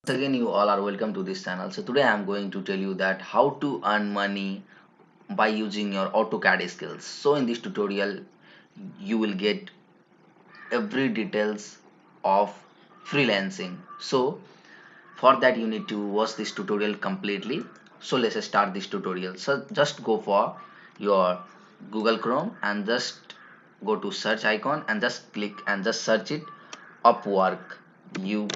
Once again, you all are welcome to this channel. So today I am going to tell you that how to earn money by using your AutoCAD skills. So in this tutorial, you will get every details of freelancing. So for that, you need to watch this tutorial completely. So let's start this tutorial. So just go for your Google Chrome and just go to search icon and just click and just search it Upwork. Upwork. You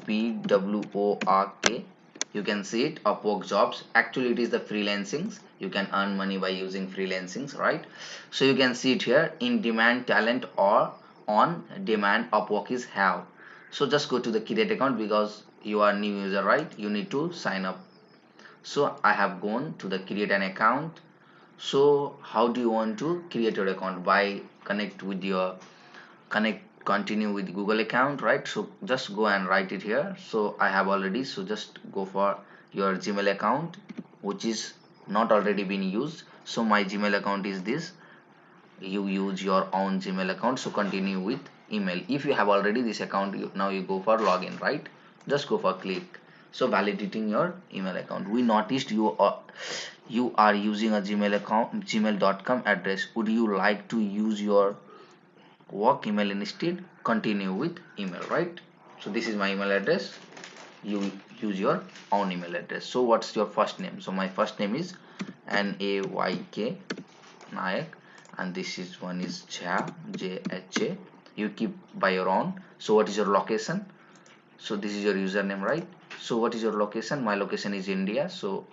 can see it, Upwork jobs. Actually it is the freelancings. You can earn money by using freelancings, right? So you can see it here, in demand talent or on demand Upwork is have. So just go to the create account because you are new user, right? You need to sign up. So I have gone to the create an account. So how do you want to create your account? By connect continue with Google account, right? So just go and write it here. So I have already, so just go for your Gmail account which is not already been used. So my Gmail account is this. You use your own Gmail account, so continue with email. If you have already this account, now you go for login, right? Just go for click. So validating your email account. We noticed you are using a Gmail account, gmail.com address. Would you like to use your work email instead? Continue with email, right? So this is my email address. You use your own email address. So what's your first name? So my first name is Nayk Nayak, and this is one is Jha, Jha. You keep by your own. So what is your location? So this is your username, right? So what is your location? My location is India. So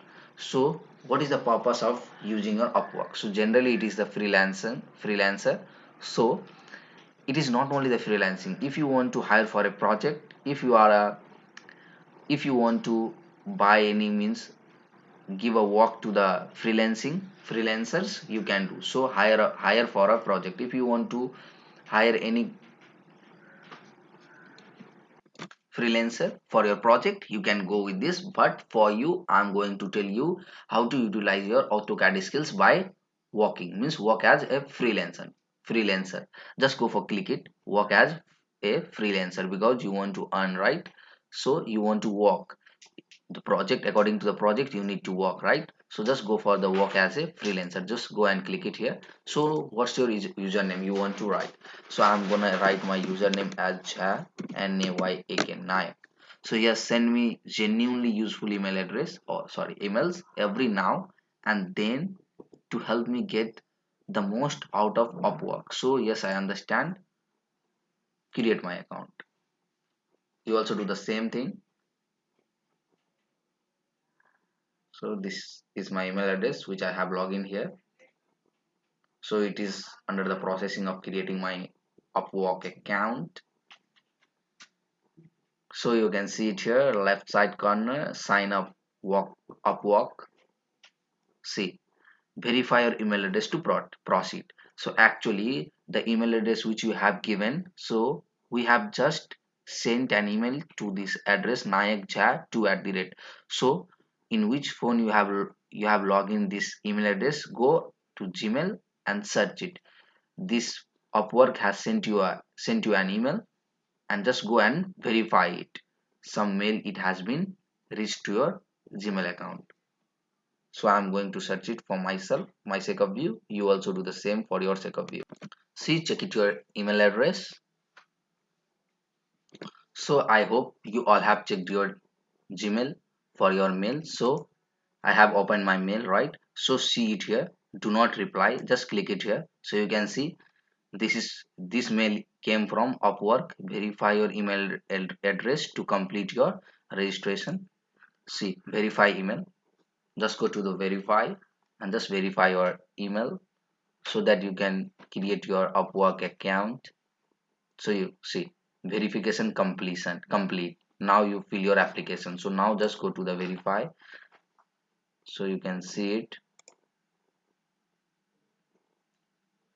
what is the purpose of using your Upwork? So generally it is the freelancer. So it is not only the freelancing. If you want to hire for a project, if you want to buy any means, give a work to the freelancers, you can do so. Hire for a project. If you want to hire any freelancer for your project, you can go with this. But for you, I'm going to tell you how to utilize your AutoCAD skills by working, means work as a freelancer. Just go for click it, work as a freelancer, because you want to earn, right? So you want to work the project, according to the project you need to work, right? So just go for the work as a freelancer. Just go and click it here. So what's your username you want to write? So I'm gonna write my username as Nayak. So yes, send me genuinely useful email address, or sorry, emails every now and then to help me get the most out of Upwork. So yes, I understand. Create my account. You also do the same thing. So this is my email address which I have login here. So it is under the processing of creating my Upwork account. So you can see it here, left side corner, sign up work Upwork. See, verify your email address to proceed. So actually the email address which you have given, so we have just sent an email to this address nayakjha2 @ so in which phone you have logged in this email address, go to Gmail and search it. This Upwork has sent you an email, and just go and verify it. Some mail it has been reached to your Gmail account. So I'm going to search it for myself, my sake of view. You also do the same for your sake of view. See, check it your email address. So I hope you all have checked your Gmail for your mail. So I have opened my mail, right? So see it here. Do not reply. Just click it here. So you can see this mail came from Upwork. Verify your email address to complete your registration. See, verify email. Just go to the verify and just verify your email so that you can create your Upwork account. So you see, verification completion complete. Now you fill your application. So now just go to the verify. So you can see it.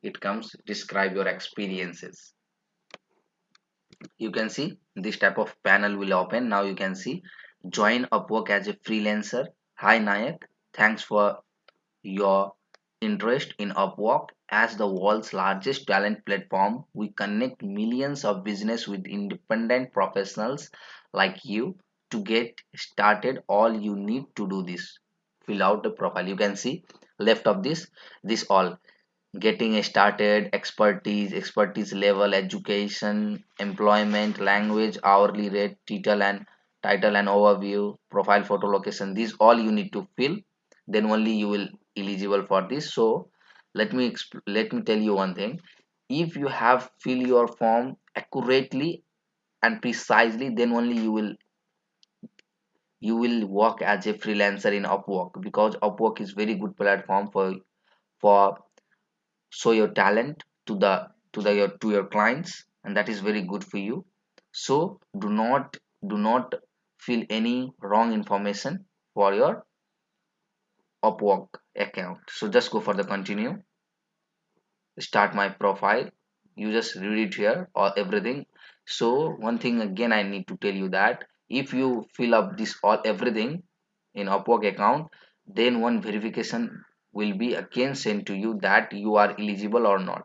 It comes describe your experiences. You can see this type of panel will open. Now you can see join Upwork as a freelancer. Hi Nayak, thanks for your interest in Upwork. As the world's largest talent platform, we connect millions of business with independent professionals like you. to get started, all you need to do this: fill out the profile. You can see left of this all: getting started, expertise level, education, employment, language, hourly rate, title and overview, profile photo, location. These all you need to fill, then only you will eligible for this. So let me tell you one thing: if you have fill your form accurately and precisely, then only you will work as a freelancer in Upwork, because Upwork is very good platform for show your talent to your clients, and that is very good for you. So do not fill any wrong information for your Upwork account. So just go for the continue, start my profile. You just read it here or everything. So one thing again I need to tell you, that if you fill up this all everything in Upwork account, then one verification will be again sent to you that you are eligible or not.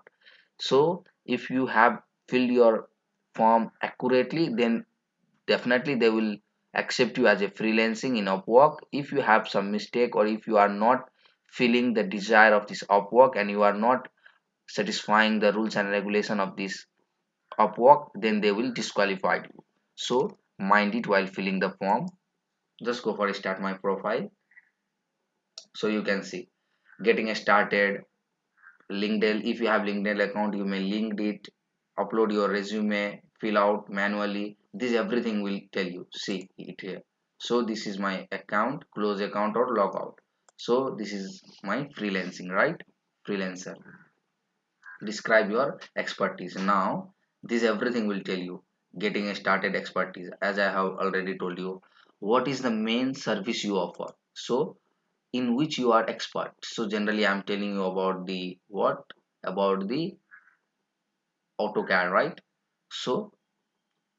So if you have filled your form accurately, then definitely they will accept you as a freelancing in Upwork. If you have some mistake, or if you are not filling the desire of this Upwork, and you are not satisfying the rules and regulation of this Upwork, then they will disqualify you. So mind it while filling the form. Just go for start my profile. So you can see getting started, LinkedIn. If you have LinkedIn account, you may link it, upload your resume, fill out manually. This everything will tell you. See it here. So this is my account, close account or log out. So this is my freelancing, right? Freelancer. Describe your expertise. Now this everything will tell you getting started expertise. As I have already told you, what is the main service you offer, so in which you are expert. So generally I'm telling you about the what, about the AutoCAD, right? So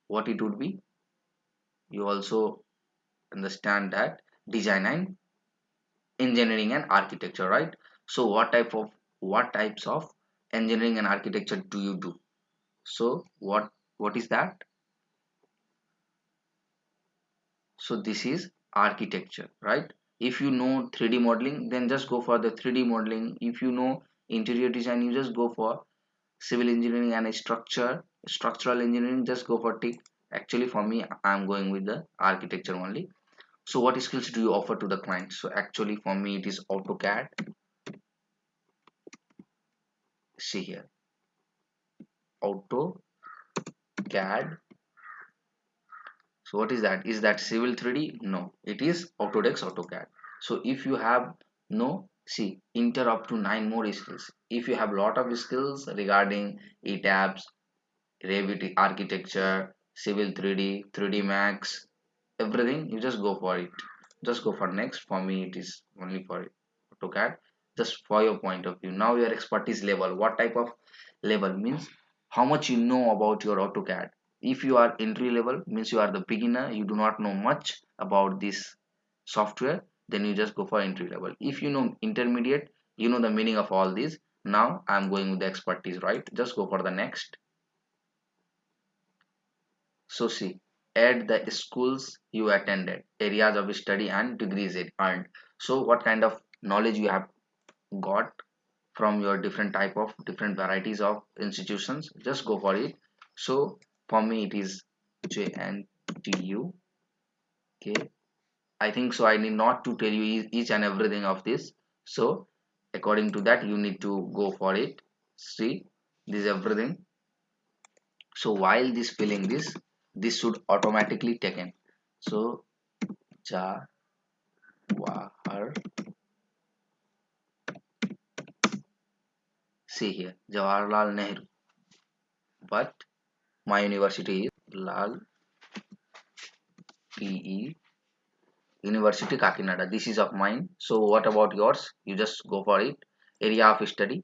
what it would be, you also understand that design and engineering and architecture, right? So what types of engineering and architecture do you do? So what is that? So this is architecture, right? If you know 3D modeling, then just go for the 3D modeling. If you know interior design, you just go for civil engineering and structural engineering, just go for TIC. Actually for me, I'm going with the architecture only. So what skills do you offer to the client? So actually for me it is AutoCAD. See here, AutoCAD. So what is that? Is that civil 3D? No, it is Autodesk AutoCAD. So if you have no, see, enter up to 9 more skills. If you have lot of skills regarding ETABS, Revit architecture, civil 3D, 3D Max, everything, you just go for it. Just go for next. For me it is only for AutoCAD. Just for your point of view. Now your expertise level. What type of level means how much you know about your AutoCAD. If you are entry level, means you are the beginner, you do not know much about this software, then you just go for entry level. If you know intermediate, you know the meaning of all these. Now I'm going with the expertise, right? Just go for the next. So see, add the schools you attended, areas of study and degrees earned. So what kind of knowledge you have got from your different varieties of institutions, just go for it. So for me it is JNTU. Okay, I think so I need not to tell you each and everything of this. So according to that you need to go for it. See, this everything. So while this filling this should automatically taken. So Jawahar, see here, Jawaharlal Nehru, but my university is Lal PE University Kakinada. This is of mine. So what about yours? You just go for it. Area of study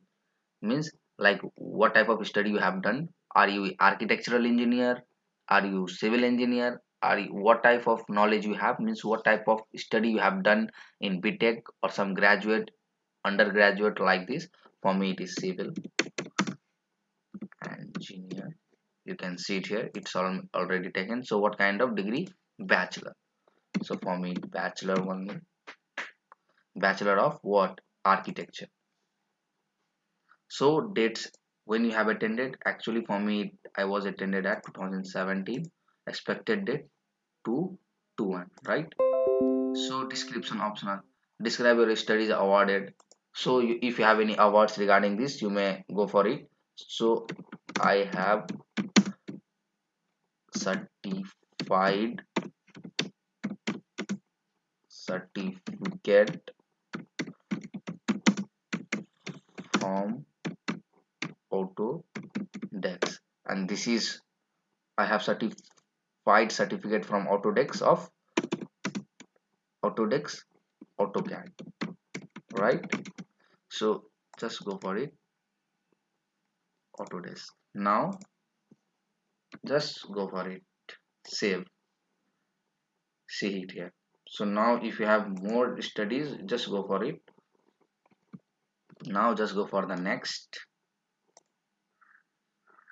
means like what type of study you have done. Are you architectural engineer? Are you civil engineer? Are you, what type of knowledge you have, means what type of study you have done in BTech or some graduate, undergraduate like this. For me it is civil engineer. You can see it here, it's already taken. So what kind of degree? Bachelor. So for me, bachelor only. Bachelor of what? Architecture. So dates when you have attended. Actually, for me, I was attended at 2017. Expected date 2/21, right? So description optional. Describe your studies awarded. So if you have any awards regarding this, you may go for it. So I have certified certificate from Autodesk, and this is I have certified certificate from Autodesk AutoCAD, right? So just go for it, Autodesk. Now just go for it, save, see it here. So now if you have more studies, just go for it. Now just go for the next.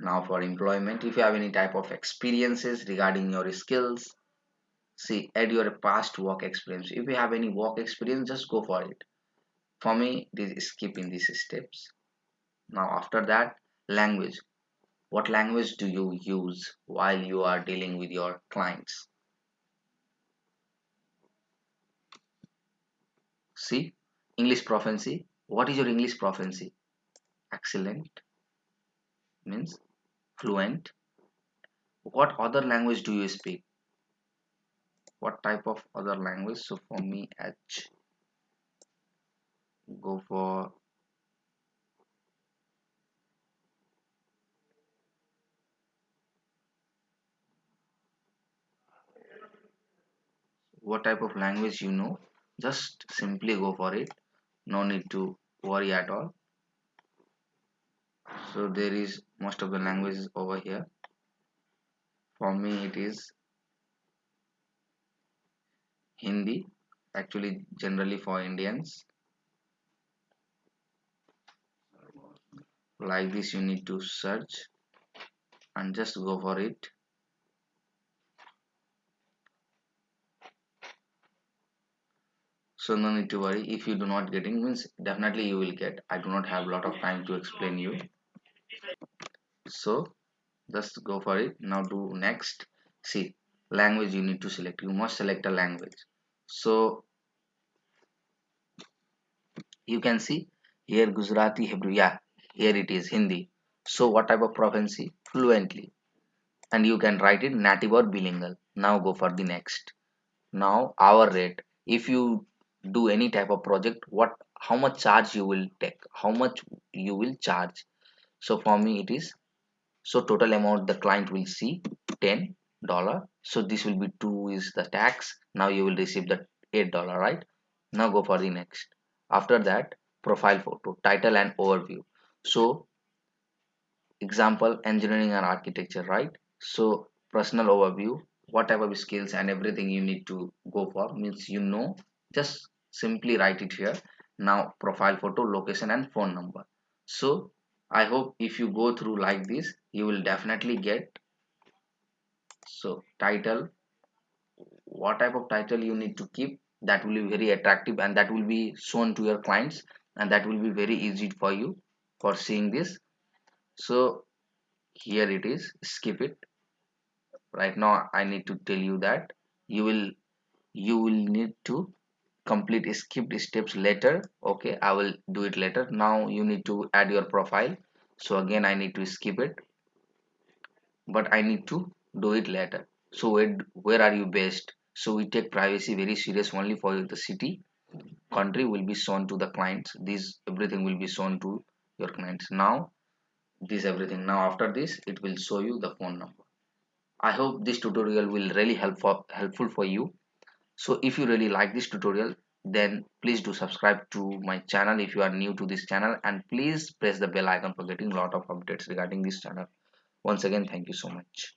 Now for employment, if you have any type of experiences regarding your skills, see, add your past work experience. If you have any work experience, just go for it. For me, this is skipping these steps. Now after that, language. What language do you use while you are dealing with your clients? See, English proficiency. What is your English proficiency? Excellent means fluent. What other language do you speak? What type of other language? So for me, H. Go for what type of language you know. Just simply go for it. No need to worry at all. So there is most of the languages over here. For me, it is Hindi, actually generally for Indians. Like this you need to search and just go for it. So no need to worry, if you do not getting means definitely you will get. I do not have a lot of time to explain you. So just go for it. Now do next. See, language you need to select. You must select a language. So you can see here Gujarati, Hebrew. Yeah, here it is Hindi. So what type of proficiency? Fluently. And you can write it native or bilingual. Now go for the next. Now our rate, if you do any type of project, what how much charge you will take, how much you will charge. So for me it is, so total amount the client will see $10. So this will be 2 is the tax. Now you will receive the $8, right? Now go for the next. After that, profile photo, title and overview. So example, engineering and architecture, right? So personal overview, what type of skills and everything you need to go for means just simply write it here. Now profile photo, location and phone number. So I hope if you go through like this you will definitely get. So title, what type of title you need to keep, that will be very attractive and that will be shown to your clients, and that will be very easy for you for seeing this. So here it is, skip it. Right now I need to tell you that you will need to complete skipped steps later. Okay, I will do it later. Now you need to add your profile. So again I need to skip it, but I need to do it later. So where are you based? So we take privacy very serious. Only for the city, country will be shown to the clients. This everything will be shown to your clients. Now this everything, now after this it will show you the phone number. I hope this tutorial will really helpful for you. So if you really like this tutorial, then please do subscribe to my channel if you are new to this channel, and please press the bell icon for getting a lot of updates regarding this channel. Once again, thank you so much.